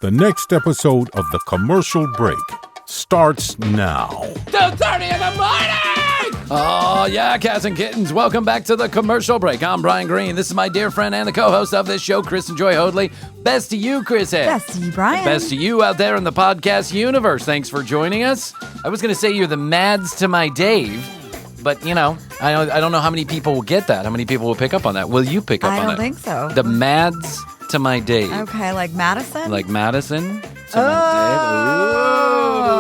The next episode of The Commercial Break starts now. 2:30 in the morning! Oh, yeah, cats and kittens. Welcome back to The Commercial Break. I'm Bryan Green. This is my dear friend and the co-host of this show, Chris and Joy Hoadley. Best to you, Chris. Best to you, Bryan. Best to you out there in the podcast universe. Thanks for joining us. I was going to say you're the Mads to my Dave, but, you know, I don't know how many people will get that. How many people will pick up on that? Will you pick up on that? I don't think so. The Mads to my Dave. Okay, like Madison? Like Madison to Oh,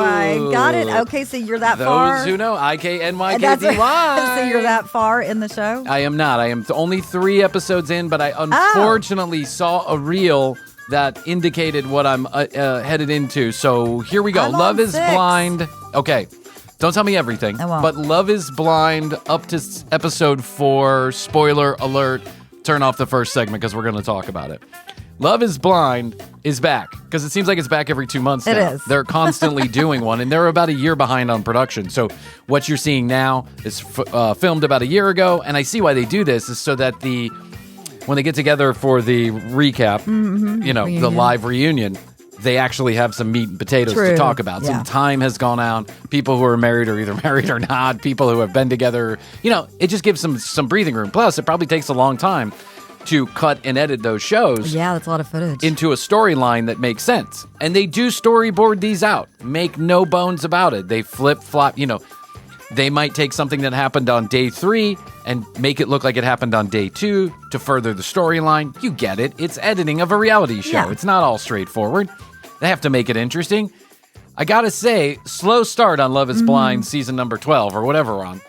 my Dave. Ooh. I got it. Okay, so you're that far. Those who know, IKNYKDY. So you're that far in the show? I am not. I am only 3 episodes in, but I unfortunately saw a reel that indicated what I'm headed into. So here we go. I'm Love on is 6. Blind. Okay. Don't tell me everything. I won't. But Love is Blind up to episode 4. Spoiler alert. Turn off the first segment because we're going to talk about it. Love is Blind is back because it seems like it's back every 2 months now. It is. They're constantly doing one, and they're about a year behind on production. So what you're seeing now is filmed about a year ago, and I see why they do this is so that when they get together for the recap, Reunion. the live reunion, they actually have some meat and potatoes to talk about. Yeah. Some time has gone out. People who are married are either married or not. People who have been together, it just gives some breathing room. Plus, it probably takes a long time to cut and edit those shows. Yeah, that's a lot of footage. Into a storyline that makes sense. And they do storyboard these out. Make no bones about it. They flip-flop, they might take something that happened on day 3 and make it look like it happened on day 2 to further the storyline. You get it. It's editing of a reality show. Yeah. It's not all straightforward. They have to make it interesting. I gotta say, slow start on Love is Blind season number 12 or whatever we're on.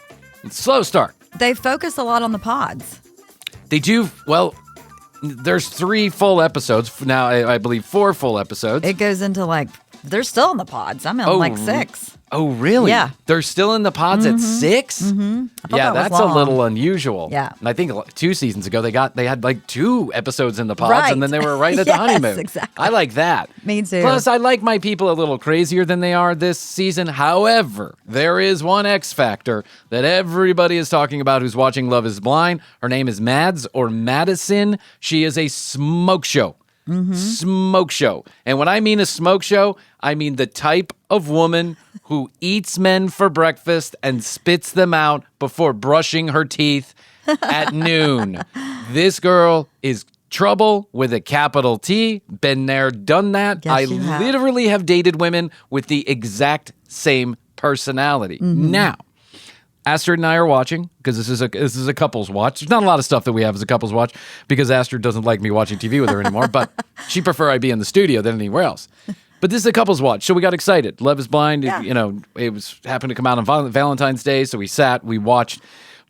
Slow start. They focus a lot on the pods. They do, well, there's 3 full episodes. Now, I believe 4 full episodes. It goes into they're still in the pods. I'm in 6. Oh, really? Yeah. They're still in the pods at 6? Mm-hmm. Yeah, that was that's a long. little unusual. Yeah. And I think 2 seasons ago, they had 2 episodes in the pods, Right. and then they were right at the Yes, honeymoon. exactly. I like that. Me too. Plus, I like my people a little crazier than they are this season. However, there is one X factor that everybody is talking about who's watching Love is Blind. Her name is Mads or Madison. She is a smoke show. Smoke show. And when I mean a smoke show, I mean the type of woman who eats men for breakfast and spits them out before brushing her teeth at noon. This girl is trouble with a capital T. Been there, done that. Yes, I you have. literally have dated women with the exact same personality. Now, Astrid and I are watching because this is a couples watch. There's not a lot of stuff that we have as a couples watch because Astrid doesn't like me watching TV with her anymore, but she prefer I be in the studio than anywhere else. But this is a couples watch, so we got excited. Love is Blind, Yeah. it happened to come out on Valentine's Day, so we sat, we watched.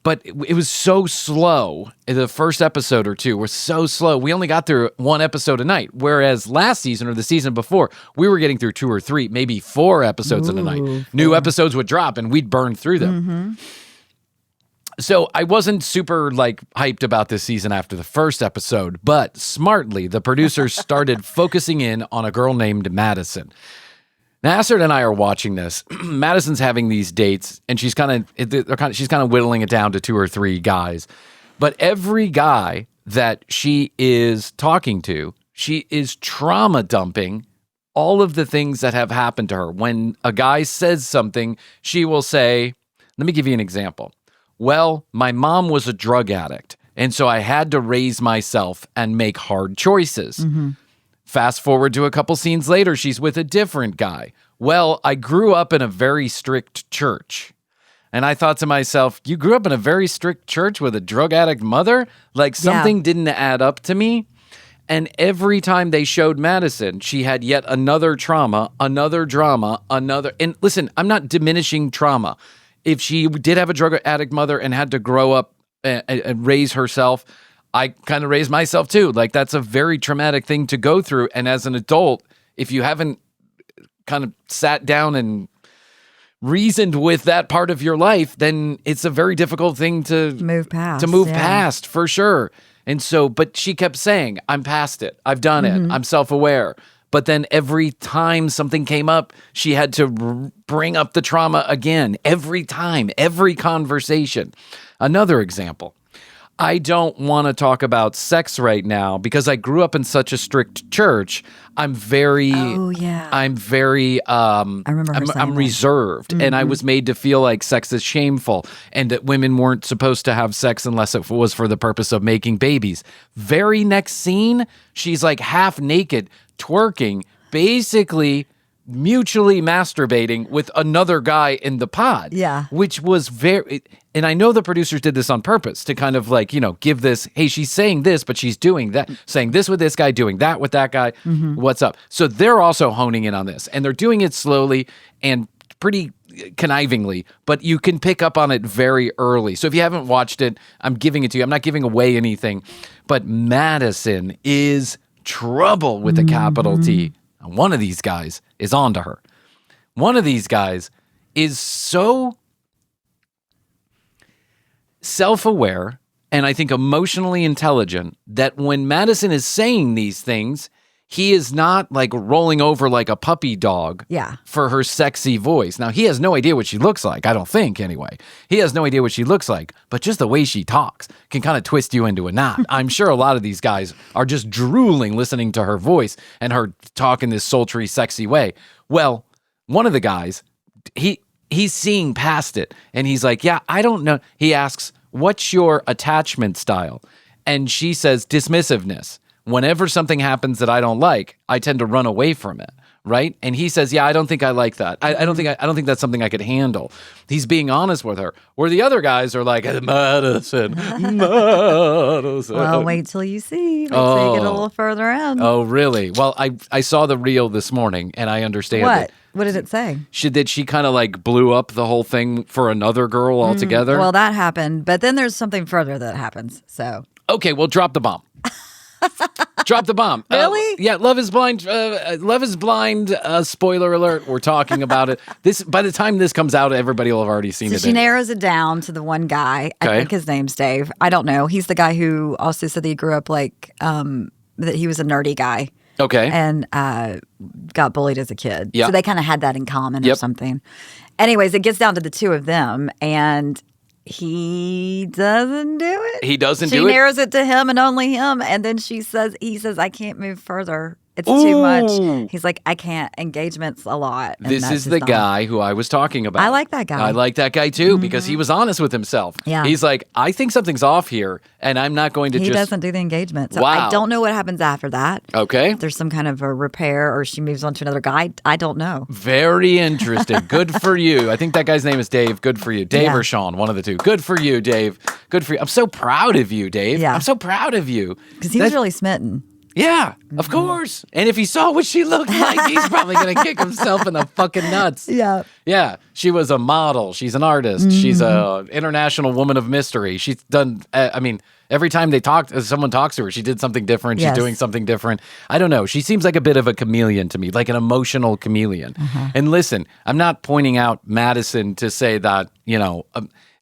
But it was so slow. The first episode or 2 were so slow. We only got through 1 episode a night, whereas last season or the season before, we were getting through 2 or 3, maybe 4 episodes in a night. New episodes would drop, and we'd burn through them. So I wasn't super hyped about this season after the first episode, but smartly, the producers started focusing in on a girl named Madison. Now, Astrid and I are watching this. Madison's having these dates, and she's kind of whittling it down to 2 or 3 guys. But every guy that she is talking to, she is trauma dumping all of the things that have happened to her. When a guy says something, she will say, let me give you an example. Well, my mom was a drug addict, and so I had to raise myself and make hard choices. Fast forward to a couple scenes later, she's with a different guy. Well, I grew up in a very strict church. And I thought to myself, you grew up in a very strict church with a drug addict mother? Something didn't add up to me. And every time they showed Madison, she had yet another trauma, another drama, another. And listen, I'm not diminishing trauma. If she did have a drug addict mother and had to grow up and raise herself, I kind of raised myself too. That's a very traumatic thing to go through. And as an adult, if you haven't kind of sat down and reasoned with that part of your life, then it's a very difficult thing to move past. Past, for sure. And so, but she kept saying, I'm past it. I've done it. I'm self-aware. But then every time something came up, she had to bring up the trauma again. Every time, every conversation. Another example. I don't want to talk about sex right now because I grew up in such a strict church. I'm very, I remember her saying I'm that. reserved, and I was made to feel like sex is shameful and that women weren't supposed to have sex unless it was for the purpose of making babies. Very next scene, she's like half naked, twerking, basically mutually masturbating with another guy in the pod. Yeah. Which was very, and I know the producers did this on purpose to kind of like, give this, hey, she's saying this, but she's doing that, saying this with this guy, doing that with that guy. What's up? So they're also honing in on this, and they're doing it slowly and pretty connivingly, but you can pick up on it very early. So if you haven't watched it, I'm giving it to you. I'm not giving away anything, but Madison is trouble with a capital T. And one of these guys is onto her. One of these guys is so self-aware and I think emotionally intelligent that when Madison is saying these things, he is not like rolling over like a puppy dog for her sexy voice. Now, he has no idea what she looks like, I don't think anyway. He has no idea what she looks like, but just the way she talks can kind of twist you into a knot. I'm sure a lot of these guys are just drooling listening to her voice and her talk in this sultry, sexy way. Well, one of the guys, he's seeing past it, and he's like, yeah, I don't know. He asks, what's your attachment style? And she says, dismissiveness. Whenever something happens that I don't like, I tend to run away from it, right? And he says, yeah, I don't think I like that. I don't think that's something I could handle. He's being honest with her. Where the other guys are like, Madison. Well, wait till you see. Wait till you get a little further in. Oh, really? Well, I saw the reel this morning, and I understand What? What did it say? That she kind of like blew up the whole thing for another girl altogether? Well, that happened, but then there's something further that happens, so. Okay, well, drop the bomb. Drop the bomb. Really? Yeah, Love is Blind. Love is Blind. Spoiler alert. We're talking about it. By the time this comes out, everybody will have already seen So it. she narrows it down to the one guy. I think his name's Dave. I don't know. He's the guy who also said that he grew up like that he was a nerdy guy. Okay. And got bullied as a kid. Yeah. So they kind of had that in common or something. Anyways, it gets down to the two of them, and he doesn't do it. He doesn't do it. She narrows it to him and only him, and then he says, I can't move further. It's too much. He's like, I can't. Engagement's a lot. This is the guy who I was talking about. I like that guy. I like that guy too because he was honest with himself. Yeah. He's like, I think something's off here, and I'm not going to He doesn't do the engagement. So I don't know what happens after that. Okay. If there's some kind of a repair or she moves on to another guy. I don't know. Very interesting. Good for you. I think that guy's name is Dave. Good for you. Dave or Sean, one of the two. Good for you, Dave. Good for you. I'm so proud of you, Dave. Yeah. I'm so proud of you. Because he was really smitten. Yeah, of course. And if he saw what she looked like, he's probably going to kick himself in the fucking nuts. Yeah. Yeah. She was a model. She's an artist. She's an international woman of mystery. She's done, every time someone talks to her, she did something different. She's doing something different. I don't know. She seems like a bit of a chameleon to me, like an emotional chameleon. And listen, I'm not pointing out Madison to say that,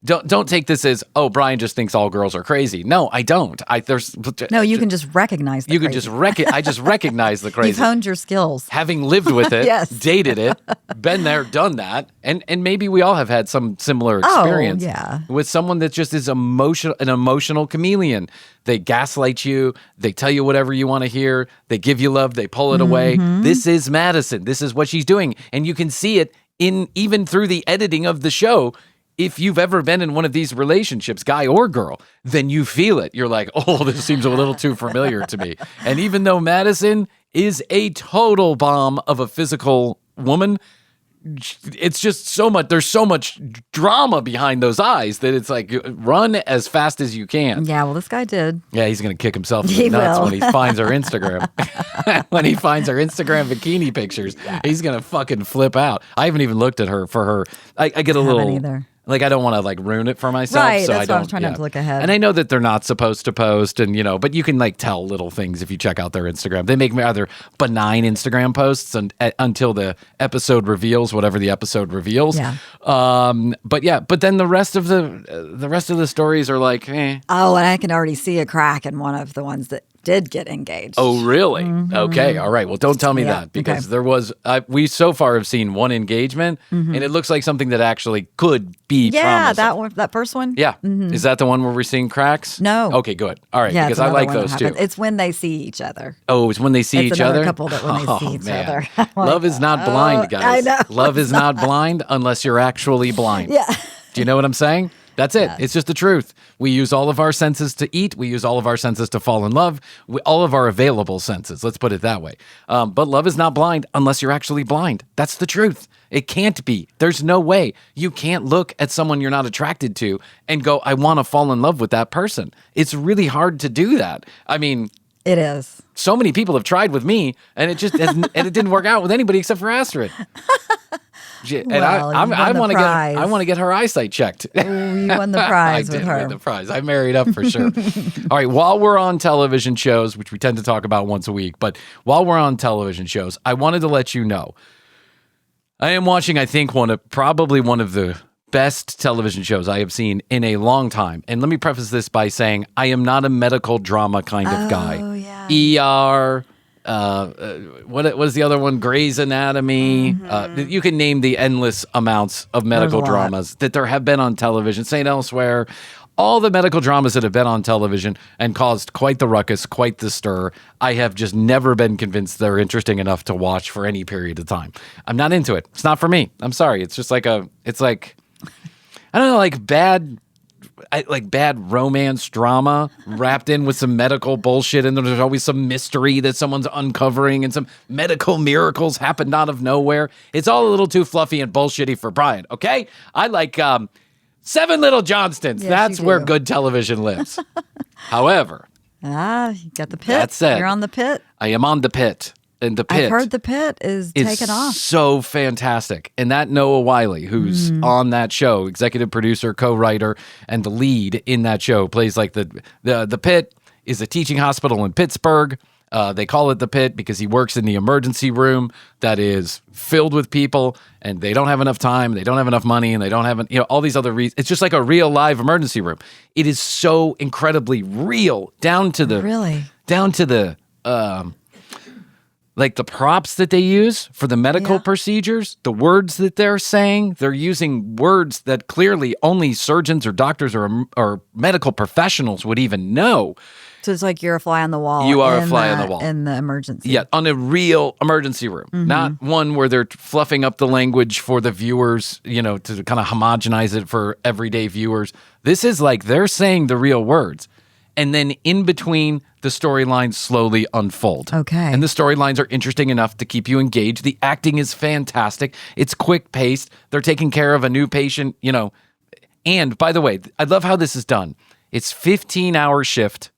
don't take this as, Bryan just thinks all girls are crazy. No, I don't. No, you can just recognize the crazy. I just recognize the crazy. You've honed your skills. Having lived with it, dated it, been there, done that, and maybe we all have had some similar experience with someone that just is an emotional chameleon. They gaslight you. They tell you whatever you want to hear. They give you love. They pull it away. This is Madison. This is what she's doing. And you can see it even through the editing of the show. If you've ever been in one of these relationships, guy or girl, then you feel it. You're like, this seems a little too familiar to me. And even though Madison is a total bomb of a physical woman, it's just so much, there's so much drama behind those eyes that it's like, run as fast as you can. Yeah, well, this guy did. Yeah, he's going to kick himself in the nuts when he finds her Instagram. When he finds her Instagram bikini pictures, he's going to fucking flip out. I haven't even looked at her for her. I get a little... either. Like, I don't want to, like, ruin it for myself. Right, so that's why I was trying not to look ahead. And I know that they're not supposed to post, and, but you can, like, tell little things if you check out their Instagram. They make rather benign Instagram posts until the episode reveals whatever the episode reveals. Yeah. But then the rest of the stories are like, eh. Oh, and I can already see a crack in one of the ones that did get engaged. Oh, really? Okay. All right. Well, don't tell me that because there was, we so far have seen one engagement and it looks like something that actually could be promising. that first one. Yeah. Is that the one where we're seeing cracks? No. Okay, good. All right. Because I like those too. It's when they see each other. Oh, it's when they see each other? Couple that when they see each other. Love is not blind, guys. I know. Love is not blind unless you're actually blind. Yeah. Do you know what I'm saying? That's it. It's just the truth. We use all of our senses to eat. We use all of our senses to fall in love. All of our available senses. Let's put it that way. But love is not blind unless you're actually blind. That's the truth. It can't be. There's no way. You can't look at someone you're not attracted to and go, I want to fall in love with that person. It's really hard to do that. I mean, it is. So many people have tried with me, and it just and it didn't work out with anybody except for Astrid. And I want to get her eyesight checked. Ooh, you won the prize with her. I did win the prize. I married up for sure. All right. While we're on television shows, which we tend to talk about once a week, but while we're on television shows, I wanted to let you know I am watching. I think probably one of the best television shows I have seen in a long time. And let me preface this by saying I am not a medical drama kind of guy. Oh yeah. ER. What was the other one? Grey's Anatomy. You can name the endless amounts of medical dramas that there have been on television. St. Elsewhere, all the medical dramas that have been on television and caused quite the ruckus, quite the stir. I have just never been convinced they're interesting enough to watch for any period of time. I'm not into it. It's not for me. I'm sorry. It's just like I don't know, like bad romance drama wrapped in with some medical bullshit, and there's always some mystery that someone's uncovering and some medical miracles happened out of nowhere. It's all a little too fluffy and bullshitty for Bryan, okay? I like Seven Little Johnstons. Yes, that's where good television lives. However. You got the Pitt. That's it. You're on the Pitt. I am on the Pitt. And the Pitt. I've heard the Pitt is taken off. So fantastic. And that Noah Wiley, who's on that show, executive producer, co-writer, and the lead in that show, plays like the Pitt is a teaching hospital in Pittsburgh. They call it the Pitt because he works in the emergency room that is filled with people, and they don't have enough time, they don't have enough money, and they don't have all these other reasons. It's just like a real live emergency room. It is so incredibly real, down to the like the props that they use for the medical procedures, the words that they're saying, they're using words that clearly only surgeons or doctors or medical professionals would even know. So it's like you're a fly on the wall. You are a fly on the wall. In the emergency. Yeah, on a real emergency room. Not one where they're fluffing up the language for the viewers, to kind of homogenize it for everyday viewers. This is like they're saying the real words. And then in between, the storylines slowly unfold. Okay. And the storylines are interesting enough to keep you engaged. The acting is fantastic. It's quick-paced. They're taking care of a new patient, And, by the way, I love how this is done. It's 15-hour shift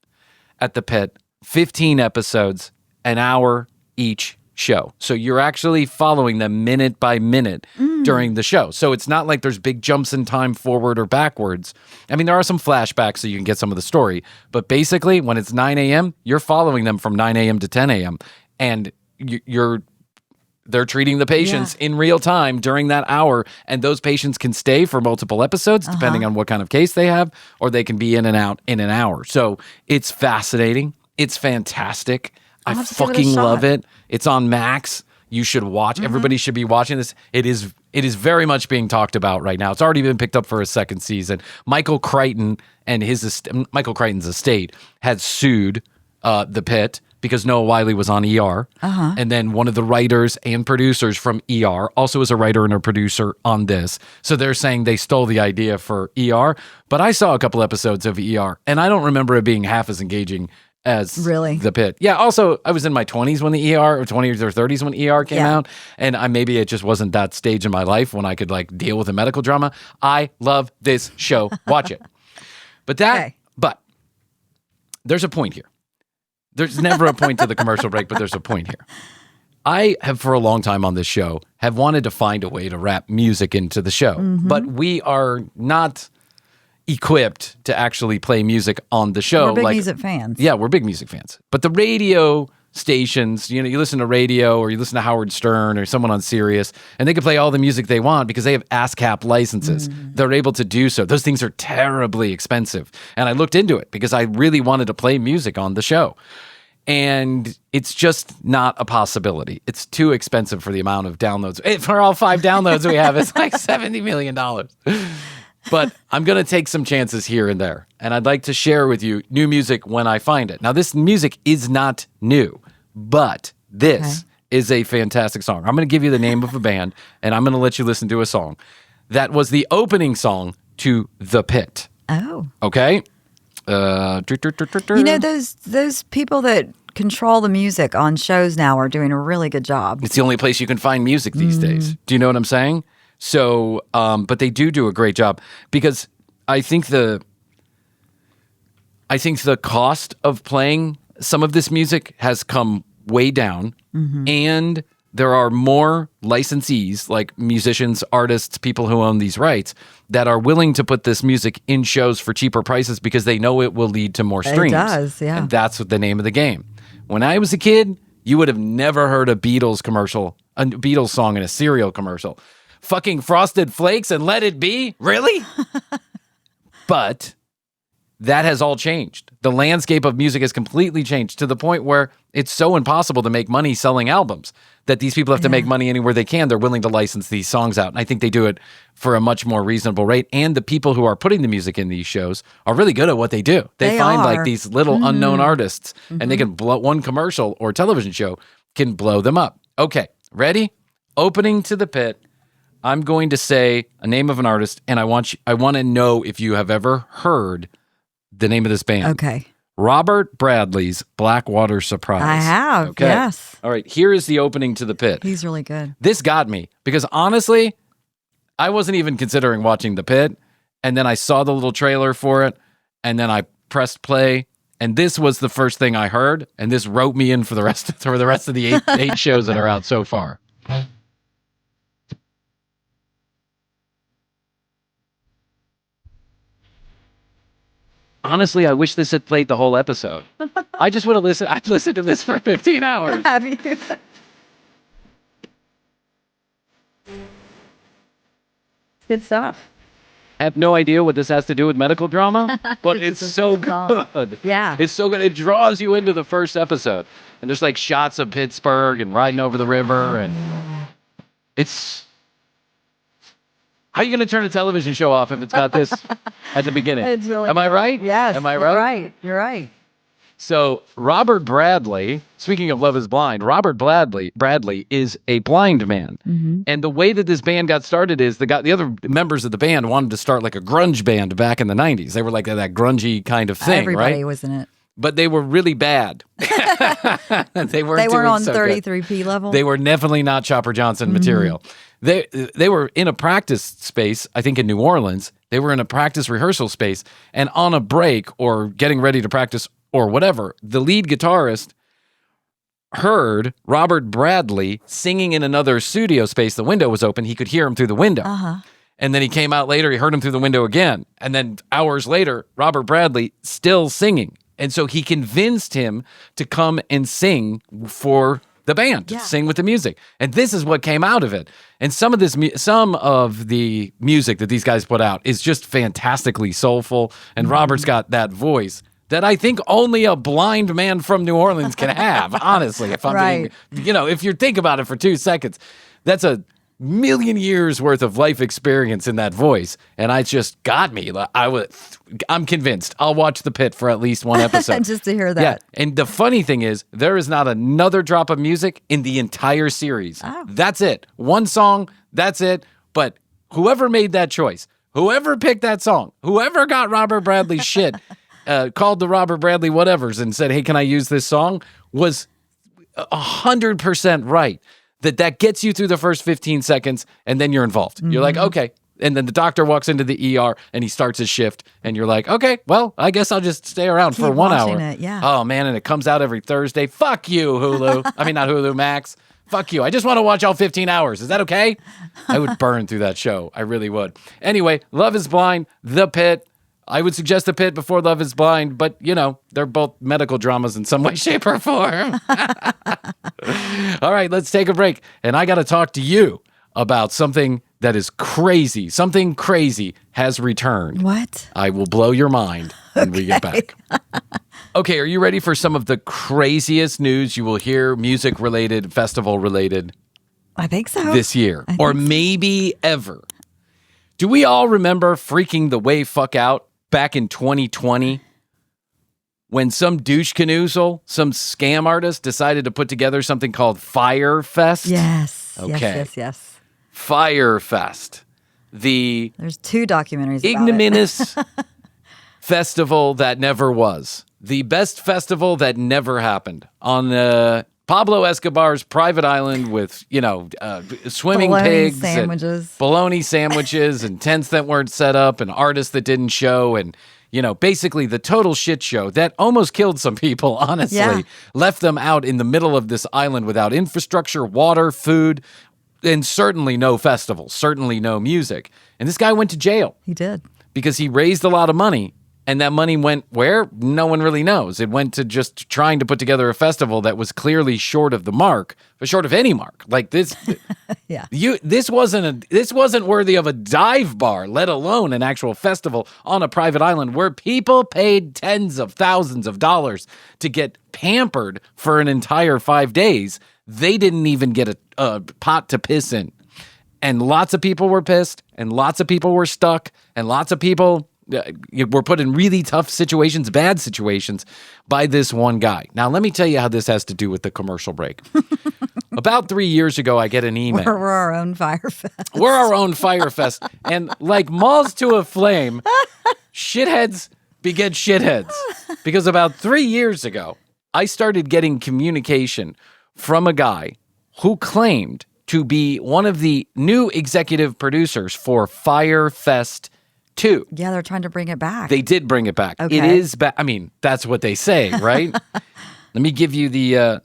at the Pitt, 15 episodes, an hour each show. So you're actually following them minute by minute during the show. So it's not like there's big jumps in time forward or backwards. I mean, there are some flashbacks so you can get some of the story. But basically, when it's 9 a.m., you're following them from 9 a.m. to 10 a.m. And they're treating the patients in real time during that hour. And those patients can stay for multiple episodes, depending on what kind of case they have, or they can be in and out in an hour. So it's fascinating. It's fantastic. I fucking love it. It's on Max. You should watch. Everybody should be watching this. It is very much being talked about right now. It's already been picked up for a second season. Michael Crichton and Michael Crichton's estate had sued the Pitt because Noah Wiley was on ER. And then one of the writers and producers from ER also is a writer and a producer on this. So they're saying they stole the idea for ER. But I saw a couple episodes of ER, and I don't remember it being half as engaging as the Pitt. Yeah, also, I was in my 20s when the ER, or 20s or 30s when ER came out, and maybe it just wasn't that stage in my life when I could deal with a medical drama. I love this show. Watch it. But there's a point here. There's never a point to the commercial break, but there's a point here. I have, for a long time on this show, have wanted to find a way to wrap music into the show, but we are not equipped to actually play music on the show. We're big music fans. Yeah, we're big music fans. But the radio stations, you listen to radio or you listen to Howard Stern or someone on Sirius, and they can play all the music they want because they have ASCAP licenses. They're able to do so. Those things are terribly expensive. And I looked into it because I really wanted to play music on the show. And it's just not a possibility. It's too expensive for the amount of downloads. For all 5 downloads we have, it's like $70 million. But I'm going to take some chances here and there. And I'd like to share with you new music when I find it. Now, this music is not new, but this is a fantastic song. I'm going to give you the name of a band, and I'm going to let you listen to a song that was the opening song to The Pitt. Oh. Okay? You know, those people that control the music on shows now are doing a really good job. It's the only place you can find music these days. Do you know what I'm saying? So, but they do a great job, because I think the cost of playing some of this music has come way down, and there are more licensees, like musicians, artists, people who own these rights, that are willing to put this music in shows for cheaper prices because they know it will lead to more streams. It does, yeah. And that's the name of the game. When I was a kid, you would have never heard a Beatles commercial, a Beatles song in a cereal commercial. Fucking Frosted Flakes and Let It Be? Really? But that has all changed. The landscape of music has completely changed to the point where it's so impossible to make money selling albums that these people have to make money anywhere they can. They're willing to license these songs out. And I think they do it for a much more reasonable rate. And the people who are putting the music in these shows are really good at what they do. They find like these little unknown artists, and they can blow one commercial or television show can blow them up. Okay, ready? Opening to The Pitt. I'm going to say a name of an artist, and I want to know if you have ever heard the name of this band. Okay. Robert Bradley's Blackwater Surprise. I have, yes. All right, here is the opening to The Pitt. He's really good. This got me, because honestly, I wasn't even considering watching The Pitt, and then I saw the little trailer for it, and then I pressed play, and this was the first thing I heard, and this wrote me in for the rest of the eight shows that are out so far. Honestly, I wish this had played the whole episode. I just would have listened. I've listened to this for 15 hours. Have you? Good stuff. I have no idea what this has to do with medical drama, but it's so good. Yeah. It's so good. It draws you into the first episode. And there's like shots of Pittsburgh and riding over the river. And it's... How are you going to turn a television show off if it's got this at the beginning? It's really Am I right? Yes. Am I right? You're right. So Robert Bradley, speaking of Love is Blind, Robert Bradley is a blind man. And the way that this band got started is the other members of the band wanted to start like a grunge band back in the 90s. They were like that grungy kind of thing, Everybody right? was in it. But they were really bad. They weren't on so 33P good. level? They were definitely not Chopper Johnson material. They were in a practice space, I think in New Orleans. They were in a practice rehearsal space, and on a break or getting ready to practice or whatever, the lead guitarist heard Robert Bradley singing in another studio space. The window was open. He could hear him through the window. And then he came out later. He heard him through the window again. And then hours later, Robert Bradley still singing. And so he convinced him to come and sing for the band, sing with the music. And this is what came out of it. And some of the music that these guys put out is just fantastically soulful. And Robert's got that voice that I think only a blind man from New Orleans can have, honestly. If I'm being, if you think about it for 2 seconds, that's a million years worth of life experience in that voice. And it just got me. I'm convinced I'll watch The Pitt for at least one episode. Just to hear that. Yeah. And the funny thing is, there is not another drop of music in the entire series. Oh. That's it. One song, that's it. But whoever made that choice, whoever picked that song, whoever got Robert Bradley's shit, called the Robert Bradley whatevers and said, hey, can I use this song? Was 100% right. That gets you through the first 15 seconds, and then you're involved. You're like, okay. And then the doctor walks into the ER, and he starts his shift, and you're like, okay, well, I guess I'll just stay around for 1 hour. It, yeah. Oh, man, and it comes out every Thursday. Fuck you, Hulu. I mean, not Hulu, Max. Fuck you. I just want to watch all 15 hours. Is that okay? I would burn through that show. I really would. Anyway, Love is Blind, The Pitt. I would suggest The Pitt before Love is Blind, but, they're both medical dramas in some way, shape, or form. All right, let's take a break. And I got to talk to you about something that is crazy. Something crazy has returned. What? I will blow your mind when we get back. Okay, are you ready for some of the craziest news you will hear, music-related, festival-related? I think so. This year, or maybe ever. Do we all remember freaking the way fuck out back in 2020 when some douche canoozle, some scam artist decided to put together something called Fyre Fest? Yes. Okay. Yes. Fyre Fest. There's 2 documentaries ignominious festival that never was. The best festival that never happened on Pablo Escobar's private island with, swimming bologna pigs sandwiches. and bologna sandwiches and tents that weren't set up and artists that didn't show and, basically the total shit show that almost killed some people, honestly. Yeah. Left them out in the middle of this island without infrastructure, water, food, and certainly no festival, certainly no music. And this guy went to jail. He did. Because he raised a lot of money. And that money went where? No one really knows. It went to just trying to put together a festival that was clearly short of the mark, but short of any mark. Like this, yeah. This wasn't worthy of a dive bar, let alone an actual festival on a private island where people paid tens of thousands of dollars to get pampered for an entire 5 days. They didn't even get a pot to piss in, and lots of people were pissed, and lots of people were stuck, and lots of people were put in really tough situations, bad situations, by this one guy. Now, let me tell you how this has to do with the commercial break. About 3 years ago, I get an email. We're our own Fyre Fest. We're our own Fyre Fest. And like moths to a flame, shitheads beget shitheads. Because about 3 years ago, I started getting communication from a guy who claimed to be one of the new executive producers for Fyre Fest 2. Yeah, they're trying to bring it back. They did bring it back. Okay. It is back. I mean, that's what they say, right? Let me give you the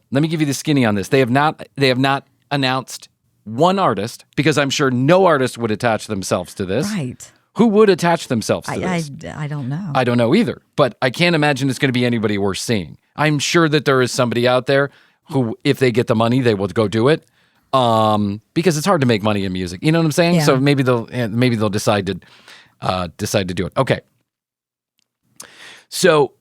skinny on this. They have not announced one artist, because I'm sure no artist would attach themselves to this. Right. Who would attach themselves to this? I don't know. I don't know either, but I can't imagine it's going to be anybody worth seeing. I'm sure that there is somebody out there who, if they get the money, they will go do it. Because it's hard to make money in music. You know what I'm saying? Yeah. So maybe they'll decide to do it. Okay. So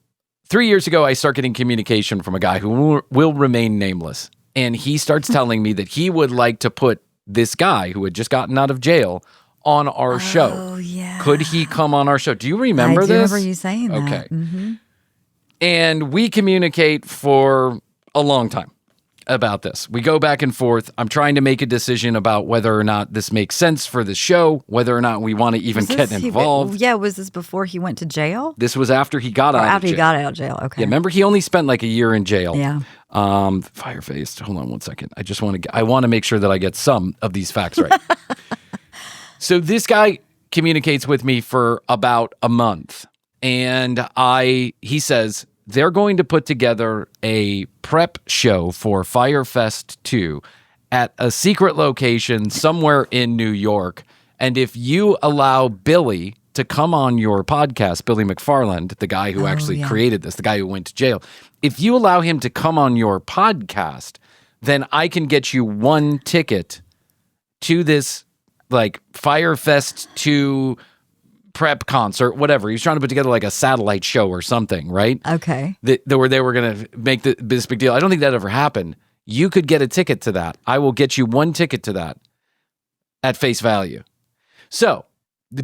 3 years ago, I start getting communication from a guy who will remain nameless. And he starts telling me that he would like to put this guy who had just gotten out of jail on our show. Oh, yeah. Could he come on our show? Do you remember this? I do remember you saying that. Okay. Mm-hmm. And we communicate for a long time about this. We go back and forth. I'm trying to make a decision about whether or not this makes sense for the show, whether or not we want to even get involved. Was this before he went to jail? This was after he got out of jail. After he got out of jail, okay. Yeah, remember he only spent like a year in jail. Yeah. Fyre Fest. Hold on one second. I want to make sure that I get some of these facts right. So this guy communicates with me for about a month, and he says they're going to put together a prep show for Fyre Fest 2 at a secret location somewhere in New York. And if you allow Billy to come on your podcast, Billy McFarland, the guy who actually created this, the guy who went to jail, if you allow him to come on your podcast, then I can get you one ticket to this like Fyre Fest 2 prep concert, whatever. He was trying to put together like a satellite show or something, right? Okay. Where they were going to make this big deal. I don't think that ever happened. You could get a ticket to that. I will get you one ticket to that at face value. So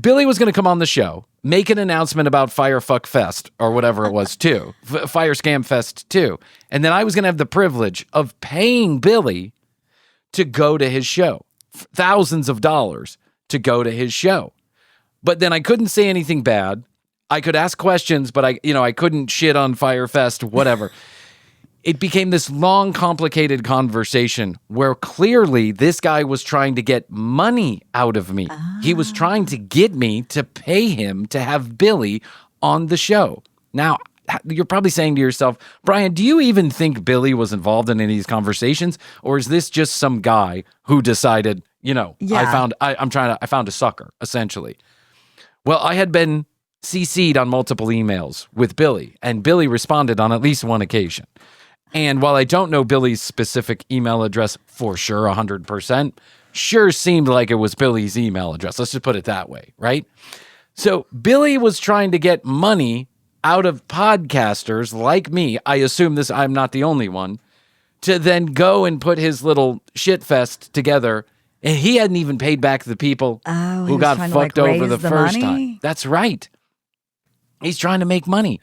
Billy was going to come on the show, make an announcement about Fyre Fuck Fest or whatever it was too, Fyre Scam Fest 2. And then I was going to have the privilege of paying Billy to go to his show, thousands of dollars to go to his show. But then I couldn't say anything bad. I could ask questions, but I couldn't shit on Fyre Fest, whatever. It became this long, complicated conversation where clearly this guy was trying to get money out of me. He was trying to get me to pay him to have Billy on the show. Now, you're probably saying to yourself, Bryan, do you even think Billy was involved in any of these conversations? Or is this just some guy who decided, I found a sucker, essentially. Well, I had been CC'd on multiple emails with Billy, and Billy responded on at least one occasion. And while I don't know Billy's specific email address for sure, 100%, sure seemed like it was Billy's email address. Let's just put it that way, right? So Billy was trying to get money out of podcasters like me, I assume I'm not the only one, to then go and put his little shit fest together. And he hadn't even paid back the people who got fucked over the first time. That's right. He's trying to make money.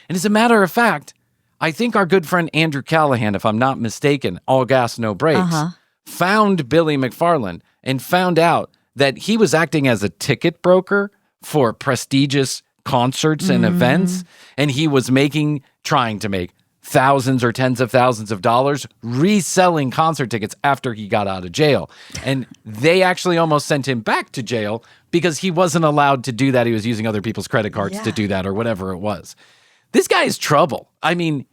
And as a matter of fact, I think our good friend Andrew Callahan, if I'm not mistaken, All Gas, No Brakes, found Billy McFarland and found out that he was acting as a ticket broker for prestigious concerts and events. And he was trying to make thousands or tens of thousands of dollars reselling concert tickets after he got out of jail. And they actually almost sent him back to jail because he wasn't allowed to do that. He was using other people's credit cards to do that or whatever it was. This guy is trouble. I mean,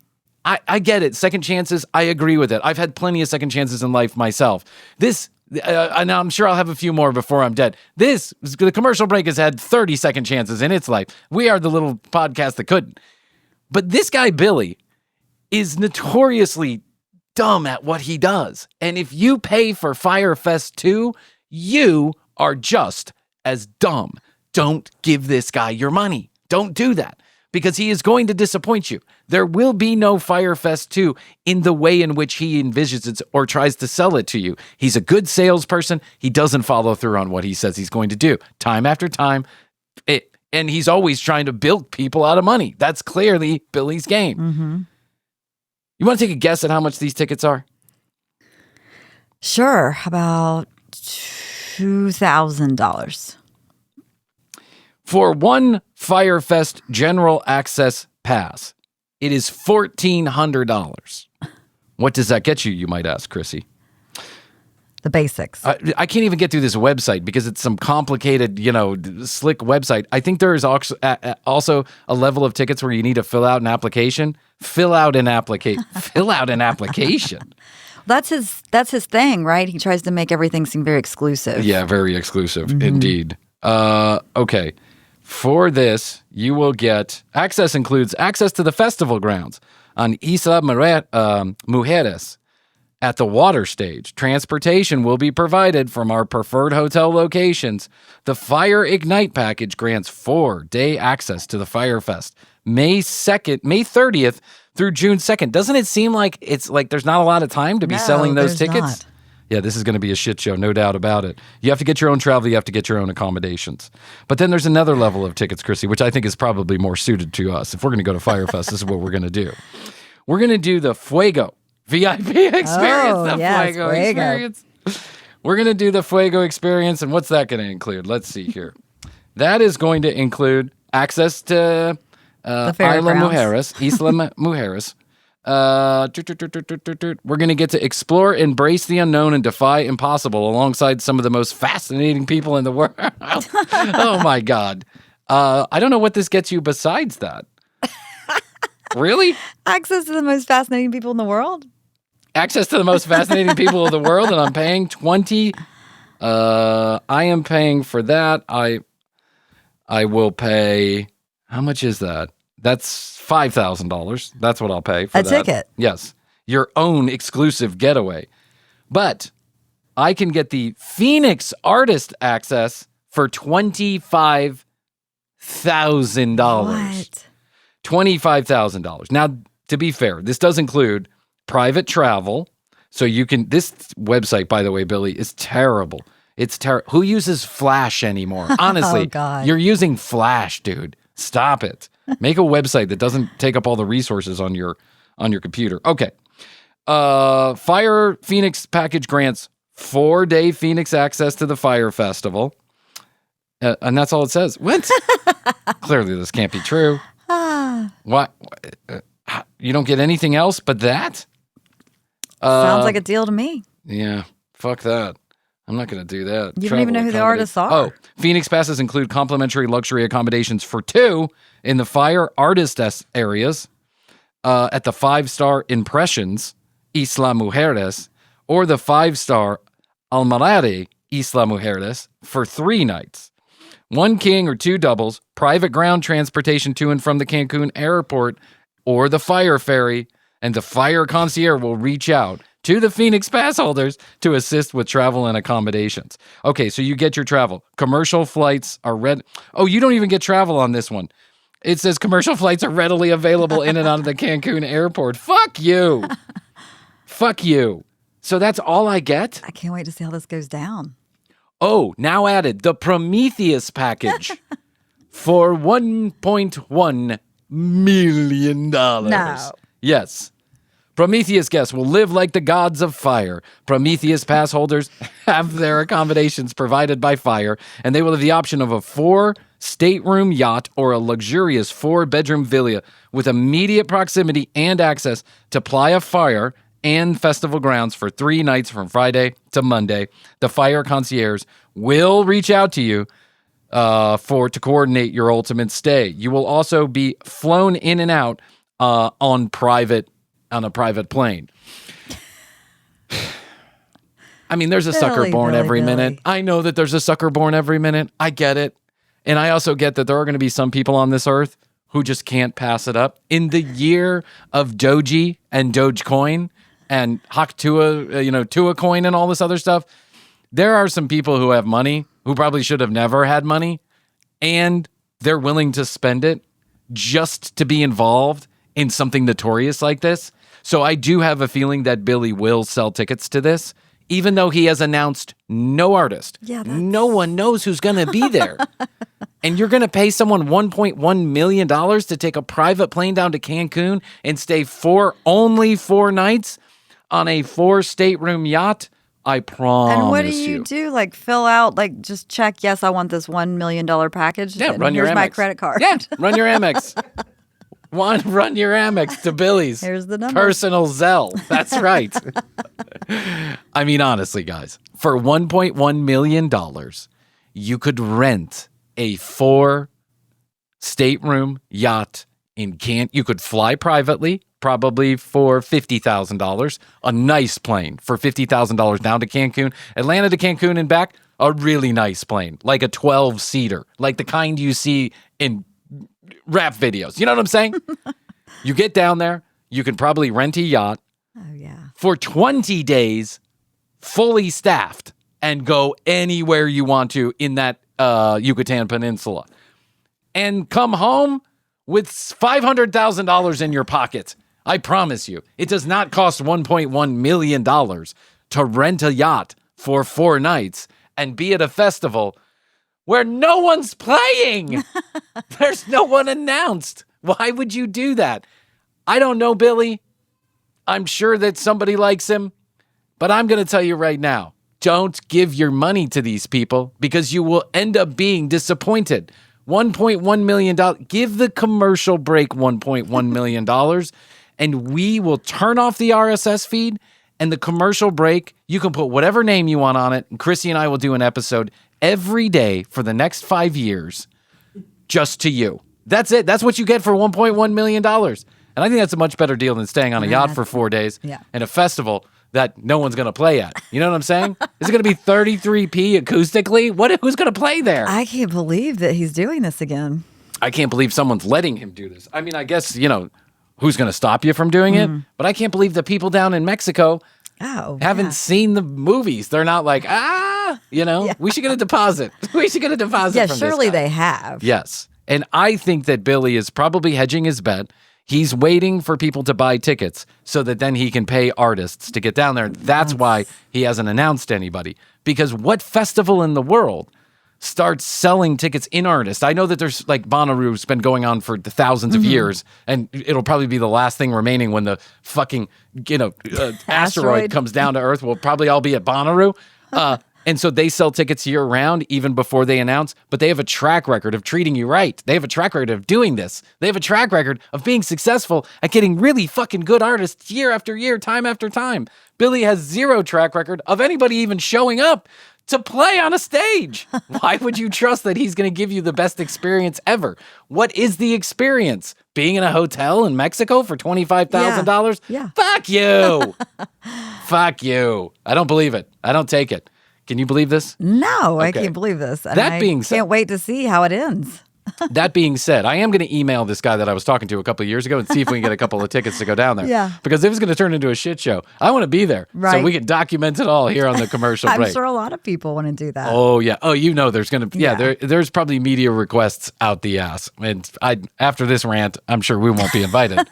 I get it. Second chances, I agree with it. I've had plenty of second chances in life myself. And I'm sure I'll have a few more before I'm dead. The commercial break has had 30 second chances in its life. We are the little podcast that couldn't. But this guy, Billy, is notoriously dumb at what he does. And if you pay for Fyre Fest 2, you are just as dumb. Don't give this guy your money. Don't do that because he is going to disappoint you. There will be no Fyre Fest 2 in the way in which he envisions it or tries to sell it to you. He's a good salesperson. He doesn't follow through on what he says he's going to do time after time. And he's always trying to bilk people out of money. That's clearly Billy's game. You want to take a guess at how much these tickets are? Sure. About $2,000. For one Fyre Fest General Access Pass, it is $1,400. What does that get you, you might ask, Krissy? The basics. I can't even get through this website because it's some complicated, slick website. I think there is also a level of tickets where you need to fill out an application. Fill out an application. That's his thing, right? He tries to make everything seem very exclusive. Yeah, very exclusive indeed. Okay. For this, you will get access includes access to the festival grounds on Isla Mujeres. At the water stage, transportation will be provided from our preferred hotel locations. The Fire Ignite package grants 4-day access to the Fyre Fest, May 30th through June 2nd. Doesn't it seem like there's not a lot of time to be selling those tickets? Not. Yeah, this is going to be a shit show, no doubt about it. You have to get your own travel. You have to get your own accommodations. But then there's another level of tickets, Krissy, which I think is probably more suited to us. If we're going to go to Fyre Fest, this is what we're going to do. We're going to do the Fuego VIP experience. Fuego experience. We're going to do the Fuego experience. And what's that going to include? Let's see here. That is going to include access to Isla Mujeres. We're going to get to explore, embrace the unknown, and defy impossible alongside some of the most fascinating people in the world. Oh, my God. I don't know what this gets you besides that. Really? Access to the most fascinating people in the world? Access to the most fascinating people in the world, and I'm paying $20. I am paying for that. I will pay. How much is that? That's $5,000. That's what I'll pay for that. A ticket. Yes, your own exclusive getaway. But I can get the Phoenix Artist access for $25,000. What? $25,000. Now, to be fair, this does include private travel. So you can, this website, by the way, Billy, is terrible. It's terrible. Who uses Flash anymore? Honestly, God. You're using Flash, dude. Stop it. Make a website that doesn't take up all the resources on your computer. Okay. Fire Phoenix package grants 4-day Phoenix access to the Fyre Festival. And that's all it says. What? Clearly, this can't be true. What? You don't get anything else but that? Sounds like a deal to me. Yeah, fuck that. I'm not going to do that. You don't even know who the artists are. Oh, Phoenix passes include complimentary luxury accommodations for 2 in the Fire Artist areas at the 5-star Impressions Isla Mujeres or the 5-star Almarade Isla Mujeres for 3 nights. 1 king or 2 doubles, private ground transportation to and from the Cancun airport or the Fire Ferry, and the Fire Concierge will reach out to the Phoenix pass holders to assist with travel and accommodations. Okay, so you get your travel. Commercial flights are red. Oh, you don't even get travel on this one. It says commercial flights are readily available in and out of the Cancun airport. Fuck you. Fuck you. So that's all I get? I can't wait to see how this goes down. Oh, now added the Prometheus package for $1.1 million. No. Yes. Prometheus guests will live like the gods of Fyre. Prometheus pass holders have their accommodations provided by Fyre, and they will have the option of a 4-stateroom yacht or a luxurious 4-bedroom villa with immediate proximity and access to Playa Fyre and festival grounds for 3 nights from Friday to Monday. The Fyre concierge will reach out to you to coordinate your ultimate stay. You will also be flown in and out on a private plane. I mean, there's a sucker born every minute. I know that there's a sucker born every minute. I get it. And I also get that there are going to be some people on this earth who just can't pass it up. In the year of Doji and Dogecoin and Haktua, Tua coin and all this other stuff, there are some people who have money who probably should have never had money, and they're willing to spend it just to be involved in something notorious like this. So I do have a feeling that Billy will sell tickets to this, even though he has announced no artist. Yeah, no one knows who's going to be there. And you're going to pay someone $1.1 million to take a private plane down to Cancun and stay only 4 nights on a 4-stateroom yacht? I promise you. And what do you do? Like fill out, like just check, yes, I want this $1 million package. Yeah, and run your Amex. Here's my credit card. Yeah, run your Amex. Run your Amex to Billy's. Here's the number. Personal Zelle. That's right. I mean, honestly, guys, for $1.1 million, you could rent a 4-stateroom yacht in Cancun. You could fly privately, probably for $50,000. A nice plane for $50,000 down to Cancun. Atlanta to Cancun and back, a really nice plane, like a 12-seater, like the kind you see in rap videos. You know what I'm saying? You get down there, you can probably rent a yacht for 20 days, fully staffed, and go anywhere you want to in that Yucatan Peninsula. And come home with $500,000 in your pocket. I promise you, it does not cost $1.1 million to rent a yacht for 4 nights and be at a festival where no one's playing. There's no one announced. Why would you do that? I don't know, Billy. I'm sure that somebody likes him, but I'm going to tell you right now, don't give your money to these people because you will end up being disappointed. $1.1 million. Give the commercial break $1.1 million, and we will turn off the RSS feed and the commercial break. You can put whatever name you want on it, and Krissy and I will do an episode every day for the next 5 years just to you. That's it. That's what you get for $1.1 million. And I think that's a much better deal than staying on a yacht for 4 days and a festival that no one's going to play at. You know what I'm saying? Is it going to be 33p acoustically? Who's going to play there? I can't believe that he's doing this again. I can't believe someone's letting him do this. I mean, I guess, who's going to stop you from doing it? But I can't believe the people down in Mexico haven't seen the movies. They're not like, we should get a deposit. We should get a deposit from this guy. Surely they have. Yes. And I think that Billy is probably hedging his bet. He's waiting for people to buy tickets so that then he can pay artists to get down there. That's why he hasn't announced anybody. Because what festival in the world starts selling tickets in earnest? I know that there's like Bonnaroo's been going on for the thousands of years, and it'll probably be the last thing remaining when the fucking, asteroid comes down to Earth. We'll probably all be at Bonnaroo. And so they sell tickets year round even before they announce, but they have a track record of treating you right. They have a track record of doing this. They have a track record of being successful at getting really fucking good artists year after year, time after time. Billy has 0 track record of anybody even showing up to play on a stage. Why would you trust that he's going to give you the best experience ever? What is the experience? Being in a hotel in Mexico for $25,000? Yeah. Fuck you. Fuck you. I don't believe it. I don't take it. Can you believe this? No, I can't believe this. And That being said, can't wait to see how it ends. That being said, I am going to email this guy that I was talking to a couple of years ago and see if we can get a couple of tickets to go down there. Yeah. Because if it's going to turn into a shit show, I want to be there. Right. So we can document it all here on the commercial break. I'm sure a lot of people want to do that. Oh, yeah. Oh, there's going to, there's probably media requests out the ass. And after this rant, I'm sure we won't be invited.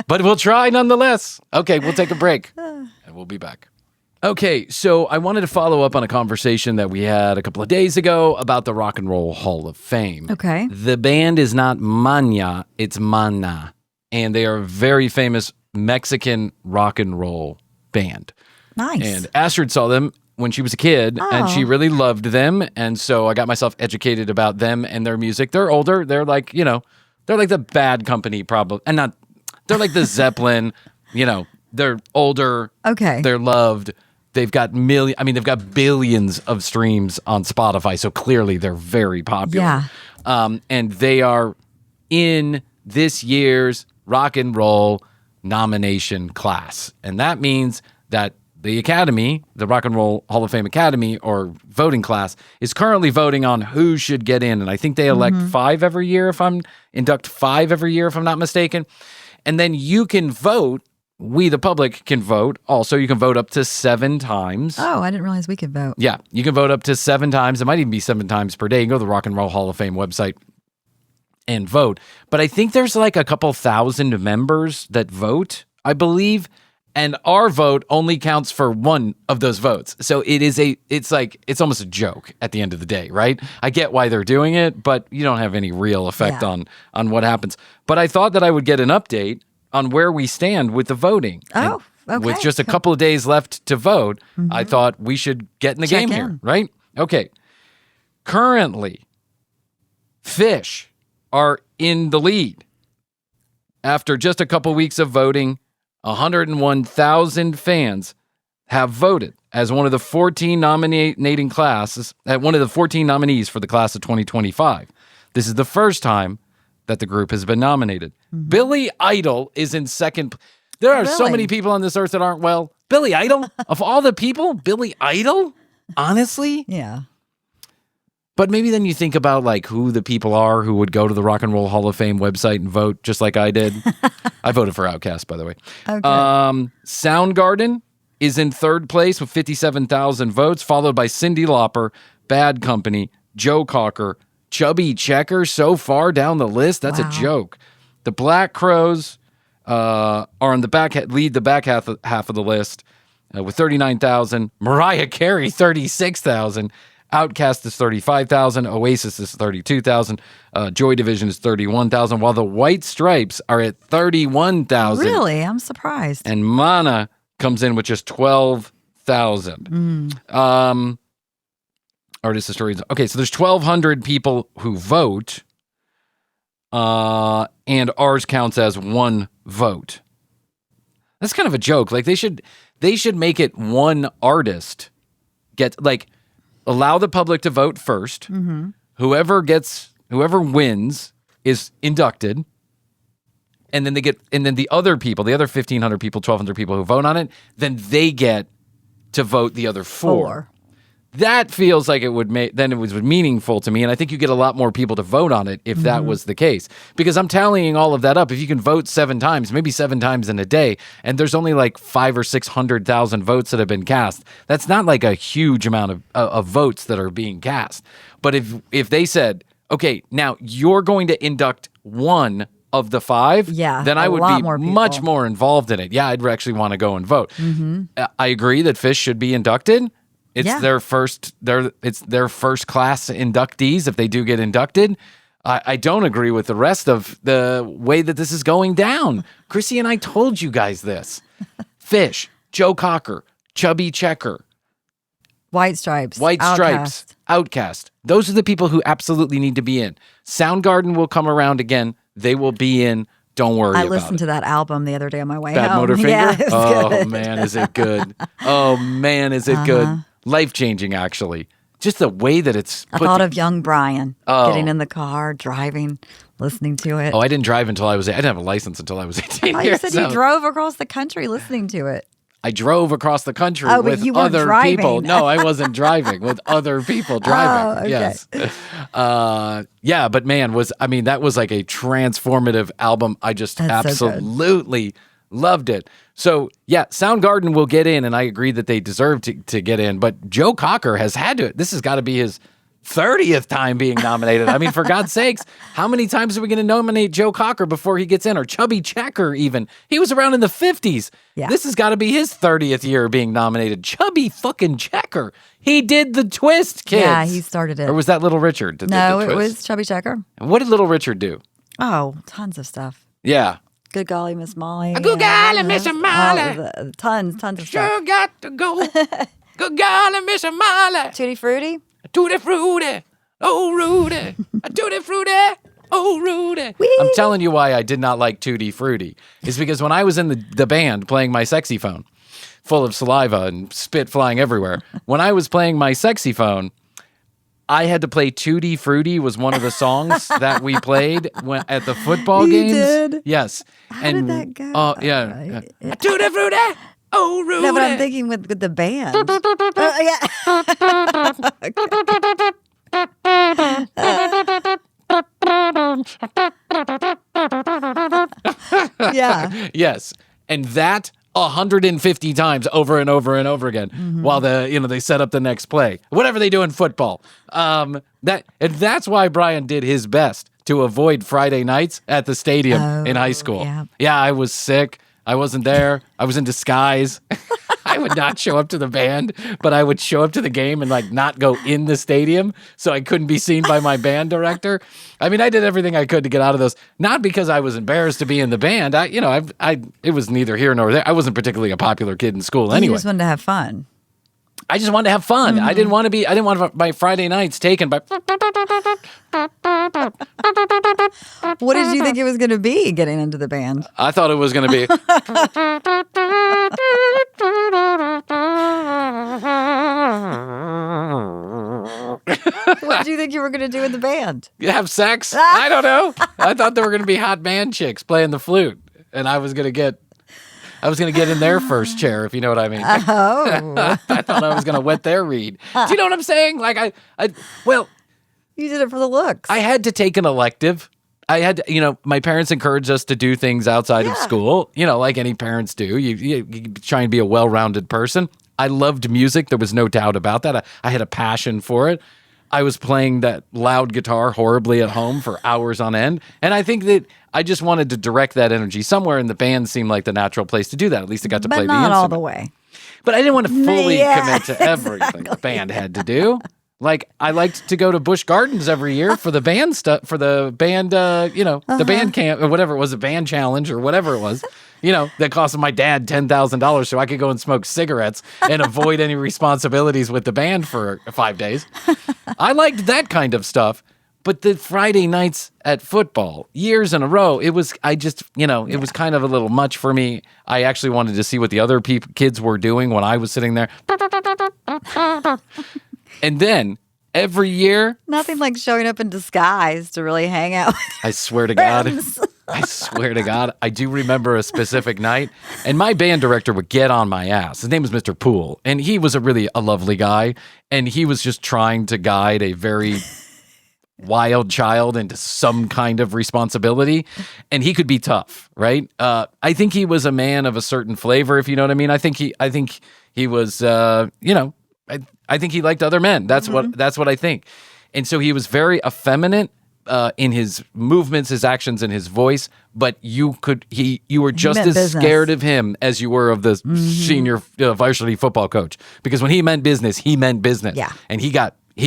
But we'll try nonetheless. Okay, we'll take a break and we'll be back. Okay, so I wanted to follow up on a conversation that we had a couple of days ago about the Rock and Roll Hall of Fame. Okay. The band is not Maña, it's Mana. And they are a very famous Mexican rock and roll band. Nice. And Astrid saw them when she was a kid, and she really loved them. And so I got myself educated about them and their music. They're older. They're like, they're like the Bad Company probably. And not, they're like the Zeppelin, they're older. Okay. They're loved. They've got they've got billions of streams on Spotify, so clearly they're very popular. Yeah. And they are in this year's rock and roll nomination class. And that means that the Academy, the Rock and Roll Hall of Fame Academy or voting class, is currently voting on who should get in. And I think they elect 5 every year induct 5 every year if I'm not mistaken. And then you can vote. We, the public, can vote. Also, you can vote up to 7 times. Oh, I didn't realize we could vote. Yeah, you can vote up to 7 times. It might even be 7 times per day. You can go to the Rock and Roll Hall of Fame website and vote. But I think there's like a couple thousand members that vote, I believe. And our vote only counts for 1 of those votes. So it's almost a joke at the end of the day, right? I get why they're doing it, but you don't have any real effect on what happens. But I thought that I would get an update on where we stand with the voting. Oh, okay. With just a couple of days left to vote, I thought we should get in the game here, right? Okay. Currently, Fish are in the lead. After just a couple weeks of voting, 101,000 fans have voted as one of the 14 nominating classes, one of the 14 nominees for the class of 2025. This is the first time that the group has been nominated. Billy Idol is in second. There are so many people on this earth that aren't well. Billy Idol? Of all the people, Billy Idol? Honestly? Yeah. But maybe then you think about like who the people are who would go to the Rock and Roll Hall of Fame website and vote just like I did. I voted for Outkast, by the way. Okay. Soundgarden is in third place with 57,000 votes, followed by Cyndi Lauper, Bad Company, Joe Cocker, Chubby Checker so far down the list. That's a joke. The Black Crowes are on the lead the back half of the list with 39,000. Mariah Carey, 36,000. Outkast is 35,000. Oasis is 32,000. Joy Division is 31,000. While the White Stripes are at 31,000. Really? I'm surprised. And Mana comes in with just 12,000. Artist stories. Okay, so there's 1,200 people who vote, and ours counts as 1 vote. That's kind of a joke. Like they should make it 1 artist allow the public to vote first. Whoever wins is inducted, and then the other people, the other 1,500 people, 1,200 people who vote on it, then they get to vote the other 4. That feels like it was meaningful to me, and I think you get a lot more people to vote on it if that was the case. Because I'm tallying all of that up. If you can vote 7 times, maybe 7 times in a day, and there's only like 500,000 or 600,000 votes that have been cast, that's not like a huge amount of votes that are being cast. But if they said, okay, now you're going to induct 1 of the 5, then I would be much more involved in it. Yeah, I'd actually want to go and vote. I agree that Fish should be inducted. It's their first class inductees if they do get inducted. I don't agree with the rest of the way that this is going down. Krissy and I told you guys this. Fish, Joe Cocker, Chubby Checker, White Stripes, Outkast. Those are the people who absolutely need to be in. Soundgarden will come around again. They will be in. Don't worry about it. I listened to that album the other day on my way Bad home. Motorfinger? Yeah, oh, man, is it good. Oh, man, is it good. Life-changing, actually. Just the way that it's I thought of young Bryan getting in the car, driving, listening to it. Oh, I didn't drive until I didn't have a license until I was 18 You said you drove across the country listening to it. I drove across the country but with you weren't other driving. people. No, I wasn't driving, with other people driving. Okay. Yes. Yeah, but man, that was like a transformative album. I just That's so good. absolutely loved it. So, yeah, Soundgarden will get in, and I agree that they deserve to get in. But Joe Cocker has had to. This has got to be his 30th time being nominated. I mean, for God's sakes, how many times are we going to nominate Joe Cocker before he gets in? Or Chubby Checker, even. He was around in the 50s. Yeah. This has got to be his 30th year being nominated. Chubby fucking Checker. He did the twist, kids. Yeah, he started it. Or was that Little Richard? That did No, the it twist? was Chubby Checker. And what did Little Richard do? Oh, tons of stuff. Yeah. Good golly, Miss Molly. Good golly, Miss Molly. Tons of Sure stuff. got to go. Good golly, Miss Molly. Tutti Frutti. Tutti Frutti. Oh, Rudy. Tutti Frutti. Oh, Rudy. I'm telling you why I did not like Tutti Frutti. Is because when I was in the band playing my saxophone, full of saliva and spit flying everywhere, when I was playing my saxophone, I had to play Tutti Frutti was one of the songs that we played at the football games. Did? Yes. How did that go? Oh, yeah. Tutti Frutti. Oh, Rudy. No, but I'm thinking with the band. Yeah. Yes. And that 150 times over and over and over again while they set up the next play. Whatever they do in football. That's why Bryan did his best to avoid Friday nights at the stadium in high school. Yeah, I was sick. I wasn't there. I was in disguise. I would not show up to the band, but I would show up to the game and not go in the stadium so I couldn't be seen by my band director. I mean, I did everything I could to get out of those. Not because I was embarrassed to be in the band. It was neither here nor there. I wasn't particularly a popular kid in school anyway. You just wanted to have fun. I just wanted to have fun. I didn't want my Friday nights taken by. What did you think it was going to be getting into the band? I thought it was going to be. What did you think you were going to do in the band? Have sex? I don't know. I thought there were going to be hot band chicks playing the flute, and I was going to get in their first chair, if you know what I mean. Oh. I thought I was going to wet their reed. Do you know what I'm saying? You did it for the looks. I had to take an elective. I had to, my parents encouraged us to do things outside of school, like any parents do. You try and be a well-rounded person. I loved music. There was no doubt about that. I had a passion for it. I was playing that loud guitar horribly at home for hours on end. And I think that I just wanted to direct that energy somewhere, and the band seemed like the natural place to do that. At least I got to play the instrument. But not all the way. But I didn't want to fully commit to everything the band had to do. I liked to go to Busch Gardens every year for the band stuff, for the band, the band camp or whatever it was, a band challenge or whatever it was, that cost my dad $10,000 so I could go and smoke cigarettes and avoid any responsibilities with the band for 5 days. I liked that kind of stuff. But the Friday nights at football, years in a row, it was kind of a little much for me. I actually wanted to see what the other kids were doing when I was sitting there. And then every year, nothing like showing up in disguise to really hang out. I swear to God. I do remember a specific night, and my band director would get on my ass. His name was Mr. Poole, and he was a lovely guy, and he was just trying to guide a very wild child into some kind of responsibility, and he could be tough, right? I think he was a man of a certain flavor, if you know what I mean. I think he was, I think he liked other men. That's what I think. And so he was very effeminate in his movements, his actions, and his voice. But you were just as scared of him as you were of the senior varsity football coach, because when he meant business, he meant business. Yeah. And he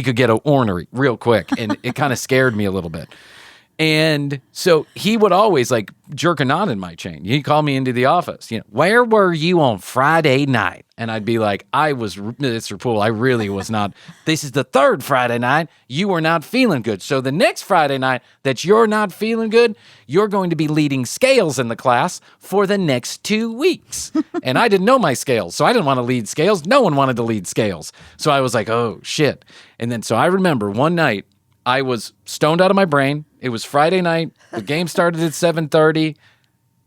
could get ornery real quick, and it kind of scared me a little bit. And so he would always jerk a knot in my chain. He'd call me into the office. Where were you on Friday night? And I'd be like, I was, Mr. Poole, I really was not. This is the third Friday night. You were not feeling good. So the next Friday night that you're not feeling good, you're going to be leading scales in the class for the next 2 weeks. And I didn't know my scales, so I didn't want to lead scales. No one wanted to lead scales. So I was like, oh, shit. And then so I remember one night, I was stoned out of my brain. It was Friday night. The game started at 7:30.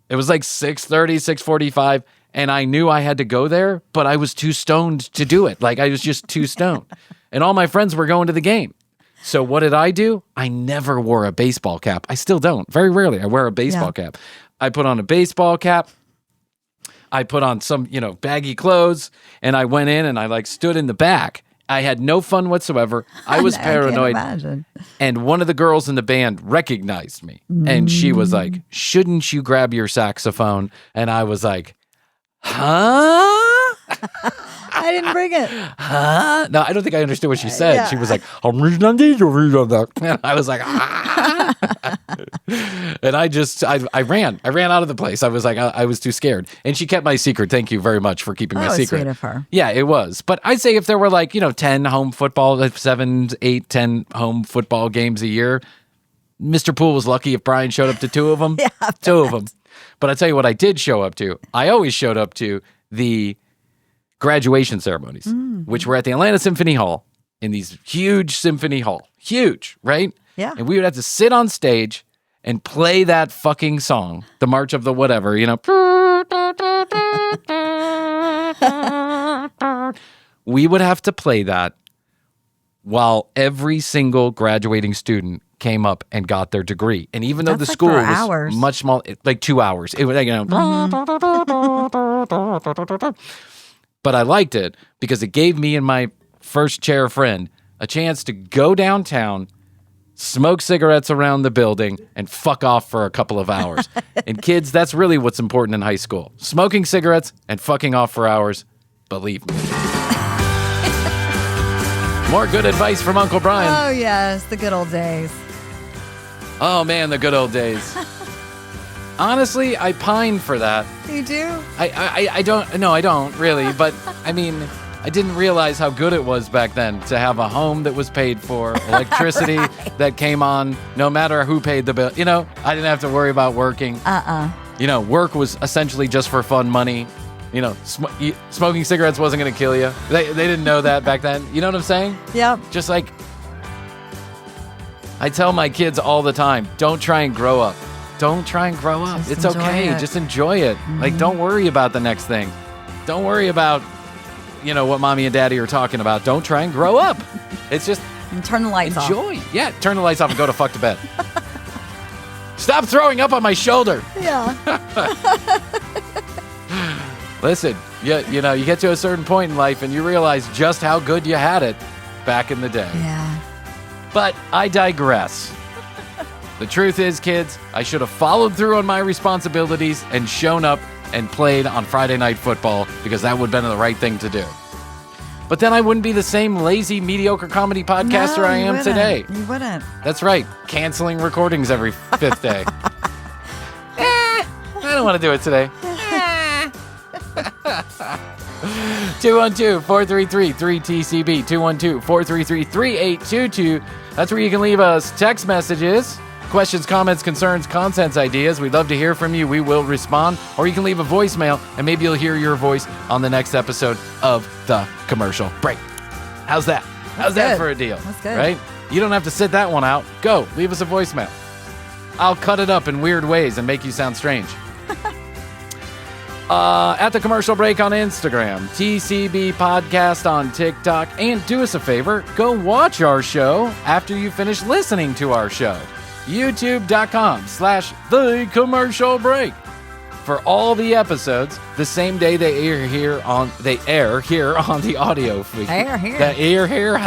It was 6:30, 6:45. And I knew I had to go there, but I was too stoned to do it. Like, I was just too stoned. And all my friends were going to the game. So what did I do? I never wore a baseball cap. I still don't. Very rarely I wear a baseball cap. I put on a baseball cap. I put on some, baggy clothes, and I went in and I stood in the back. I had no fun whatsoever. I was paranoid. I can't imagine. And one of the girls in the band recognized me. And she was like, shouldn't you grab your saxophone? And I was like, huh? I didn't bring it. Huh? No, I don't think I understood what she said. She was like, I'm reading on these, and I was like, and I ran out of the place. I was like, I was too scared. And she kept my secret. Thank you very much for keeping my secret. Sweet of her. Yeah, it was. But I'd say if there were 10 home football, 7, 8, 10 home football games a year, Mr. Poole was lucky if Bryan showed up to 2 of them. Yeah, 2 of them. But I tell you what I did show up to. I always showed up to the graduation ceremonies, which were at the Atlanta Symphony Hall in these huge symphony hall. Huge, right? Yeah. And we would have to sit on stage and play that fucking song, the March of the whatever, We would have to play that while every single graduating student came up and got their degree. And even though the school was much smaller, 2 hours, it was But I liked it because it gave me and my first chair friend a chance to go downtown, smoke cigarettes around the building, and fuck off for a couple of hours. And kids, that's really what's important in high school. Smoking cigarettes and fucking off for hours. Believe me. More good advice from Uncle Bryan. Oh, yes. The good old days. Oh, man, the good old days. Honestly, I pine for that. You do? I don't. No, I don't really. But I mean, I didn't realize how good it was back then to have a home that was paid for, electricity that came on, no matter who paid the bill. I didn't have to worry about working. Work was essentially just for fun money. Smoking cigarettes wasn't going to kill you. They didn't know that back then. You know what I'm saying? Yep. Just like I tell my kids all the time, don't try and grow up. Don't try and grow up. It's okay. Just enjoy it. Don't worry about the next thing. Don't worry about, what mommy and daddy are talking about. Don't try and grow up. It's just and turn the lights off. Enjoy. Yeah, turn the lights off and go to fuck to bed. Stop throwing up on my shoulder. Yeah. Listen, you get to a certain point in life and you realize just how good you had it back in the day. Yeah. But I digress. The truth is, kids, I should have followed through on my responsibilities and shown up and played on Friday Night Football because that would have been the right thing to do. But then I wouldn't be the same lazy, mediocre comedy podcaster I am today. You wouldn't. That's right. Canceling recordings every 5th day. I don't want to do it today. 212-433-3TCB. 212-433-3822. That's where you can leave us text messages. Questions, comments, concerns, contents, ideas. We'd love to hear from you. We will respond. Or you can leave a voicemail, and maybe you'll hear your voice on the next episode of The Commercial Break. How's that? How's that for a deal? That's good. Right? You don't have to sit that one out. Go. Leave us a voicemail. I'll cut it up in weird ways and make you sound strange. At The Commercial Break on Instagram, TCB Podcast on TikTok, and do us a favor, go watch our show after you finish listening to our show. YouTube.com/The Commercial Break. For all the episodes, the same day they air here on the audio feed. They air here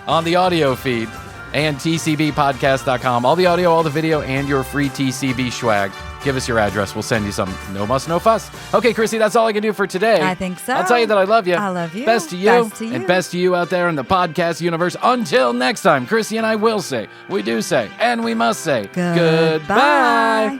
on the audio feed and TCBpodcast.com. All the audio, all the video, and your free TCB swag. Give us your address. We'll send you some. No muss, no fuss. Okay, Krissy, that's all I can do for today. I think so. I'll tell you that I love you. I love you. Best to you. Best to you. And best to you out there in the podcast universe. Until next time, Krissy and I will say, we do say, and we must say, goodbye.